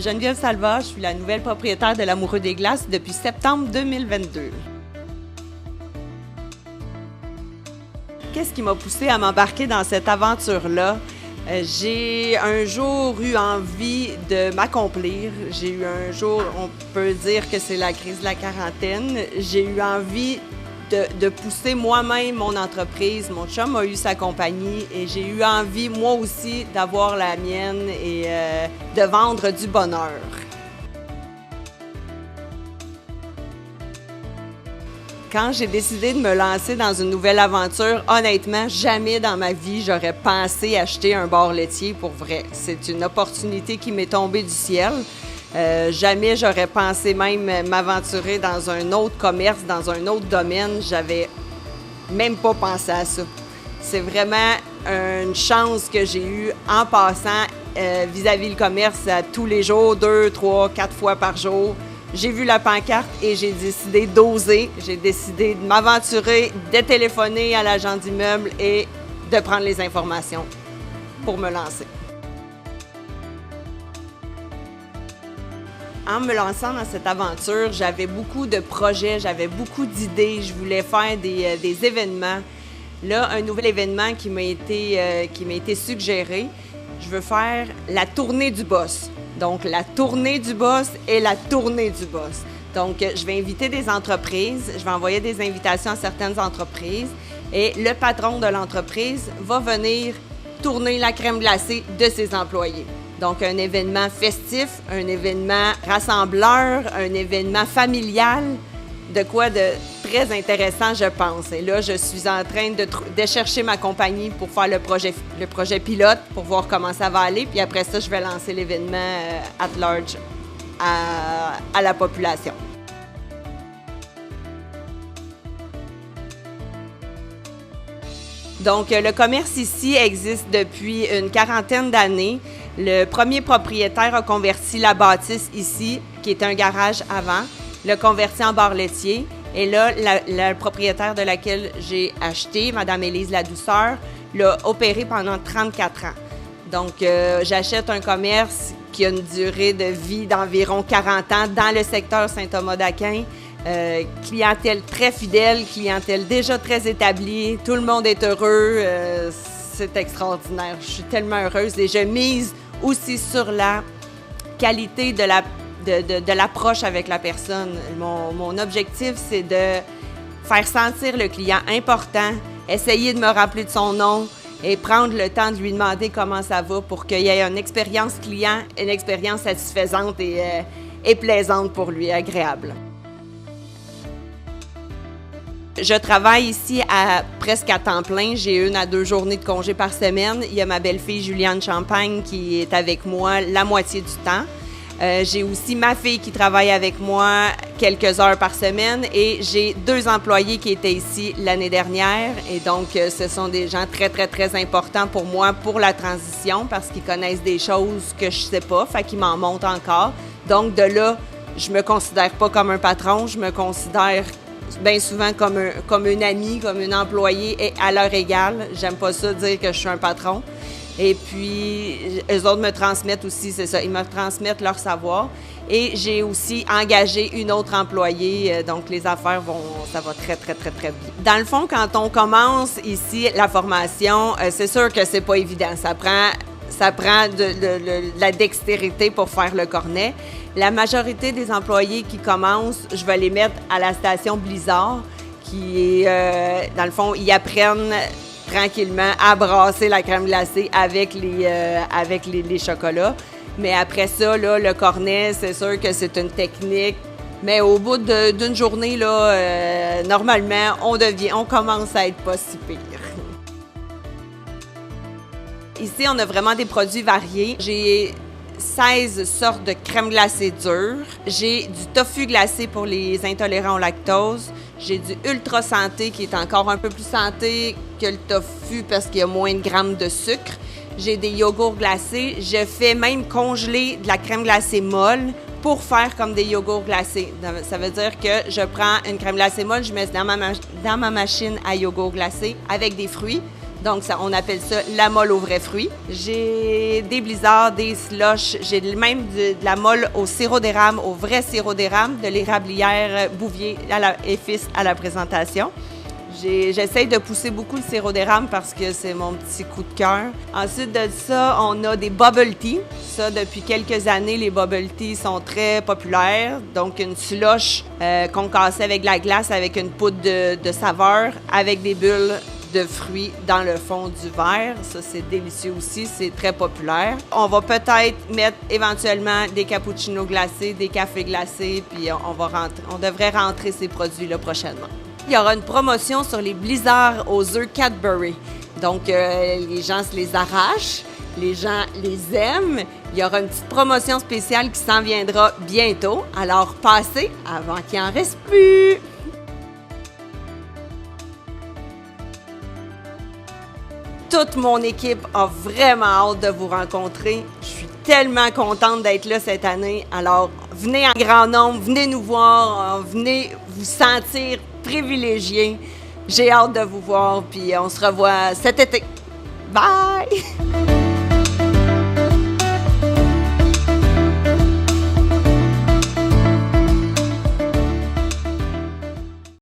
Geneviève Salva, je suis la nouvelle propriétaire de l'Amoureux des Glaces depuis septembre 2022. Qu'est-ce qui m'a poussée à m'embarquer dans cette aventure-là? J'ai un jour eu envie de m'accomplir. J'ai eu un jour, on peut dire que c'est la crise de la quarantaine. J'ai eu envie de pousser moi-même mon entreprise. Mon chum a eu sa compagnie et j'ai eu envie, moi aussi, d'avoir la mienne et de vendre du bonheur. Quand j'ai décidé de me lancer dans une nouvelle aventure, honnêtement, jamais dans ma vie, j'aurais pensé acheter un bar laitier pour vrai. C'est une opportunité qui m'est tombée du ciel. Jamais j'aurais pensé même m'aventurer dans un autre commerce, dans un autre domaine. J'avais même pas pensé à ça. C'est vraiment une chance que j'ai eue en passant vis-à-vis le commerce à tous les jours, 2, 3, 4 fois par jour. J'ai vu la pancarte et j'ai décidé d'oser. J'ai décidé de m'aventurer, de téléphoner à l'agent d'immeuble et de prendre les informations pour me lancer. En me lançant dans cette aventure, j'avais beaucoup de projets, j'avais beaucoup d'idées. Je voulais faire des événements. Là, un nouvel événement qui m'a été suggéré, je veux faire la tournée du boss. Donc, la tournée du boss et la tournée du boss. Donc, je vais inviter des entreprises, je vais envoyer des invitations à certaines entreprises et le patron de l'entreprise va venir tourner la crème glacée de ses employés. Donc, un événement festif, un événement rassembleur, un événement familial, de quoi de très intéressant, je pense. Et là, je suis en train de chercher ma compagnie pour faire le projet pilote, pour voir comment ça va aller. Puis après ça, je vais lancer l'événement at large à la population. Donc, le commerce ici existe depuis une quarantaine d'années. Le premier propriétaire a converti la bâtisse ici, qui était un garage avant, l'a converti en bar laitier. Et là, la propriétaire de laquelle j'ai acheté, Mme Élise Ladouceur, l'a opéré pendant 34 ans. Donc, j'achète un commerce qui a une durée de vie d'environ 40 ans dans le secteur Saint-Thomas-d'Aquin. Clientèle très fidèle, clientèle déjà très établie. Tout le monde est heureux. C'est extraordinaire. Je suis tellement heureuse et je mise aussi sur la qualité de l'approche avec la personne. Mon objectif, c'est de faire sentir le client important, essayer de me rappeler de son nom et prendre le temps de lui demander comment ça va pour qu'il y ait une expérience client, une expérience satisfaisante et plaisante pour lui, agréable. Je travaille ici presque à temps plein. J'ai 1 à 2 journées de congé par semaine. Il y a ma belle-fille Juliane Champagne qui est avec moi la moitié du temps. J'ai aussi ma fille qui travaille avec moi quelques heures par semaine et j'ai 2 employés qui étaient ici l'année dernière. Et donc, ce sont des gens très, très, très importants pour moi pour la transition parce qu'ils connaissent des choses que je ne sais pas, fait qu'ils m'en montrent encore. Donc, de là, je me considère pas comme un patron, je me considère bien souvent comme une amie, comme une employée et à leur égale. J'aime pas ça dire que je suis un patron. Et puis, eux autres me transmettent aussi, c'est ça, ils me transmettent leur savoir. Et j'ai aussi engagé une autre employée, donc les affaires ça va très, très, très, très bien. Dans le fond, quand on commence ici la formation, c'est sûr que c'est pas évident. Ça prend de la dextérité pour faire le cornet. La majorité des employés qui commencent, je vais les mettre à la station Blizzard, qui est, dans le fond, ils apprennent tranquillement à brasser la crème glacée avec les chocolats. Mais après ça, là, le cornet, c'est sûr que c'est une technique. Mais au bout d'une journée, là, normalement, on commence à être pas si pire. Ici, on a vraiment des produits variés. J'ai 16 sortes de crème glacée dure. J'ai du tofu glacé pour les intolérants au lactose. J'ai du ultra santé qui est encore un peu plus santé que le tofu parce qu'il y a moins de grammes de sucre. J'ai des yogourts glacés. Je fais même congeler de la crème glacée molle pour faire comme des yogourts glacés. Ça veut dire que je prends une crème glacée molle, je mets dans ma machine à yogourt glacé avec des fruits. Donc, on appelle ça la molle aux vrais fruits. J'ai des blizzards, des slushs. J'ai même de la molle au sirop d'érable, au vrai sirop d'érable, de l'érablière Bouvier et fils à la présentation. J'essaie de pousser beaucoup le sirop d'érable parce que c'est mon petit coup de cœur. Ensuite de ça, on a des bubble tea. Ça, depuis quelques années, les bubble tea sont très populaires. Donc, une slush qu'on cassait avec de la glace, avec une poudre de saveur, avec des bulles de fruits dans le fond du verre. Ça, c'est délicieux aussi, c'est très populaire. On va peut-être mettre éventuellement des cappuccinos glacés, des cafés glacés, puis on devrait rentrer ces produits-là prochainement. Il y aura une promotion sur les blizzards aux œufs Cadbury. Donc, les gens se les arrachent, les gens les aiment. Il y aura une petite promotion spéciale qui s'en viendra bientôt. Alors, passez avant qu'il n'en reste plus! Toute mon équipe a vraiment hâte de vous rencontrer. Je suis tellement contente d'être là cette année. Alors, venez en grand nombre, venez nous voir, venez vous sentir privilégiés. J'ai hâte de vous voir, puis on se revoit cet été. Bye!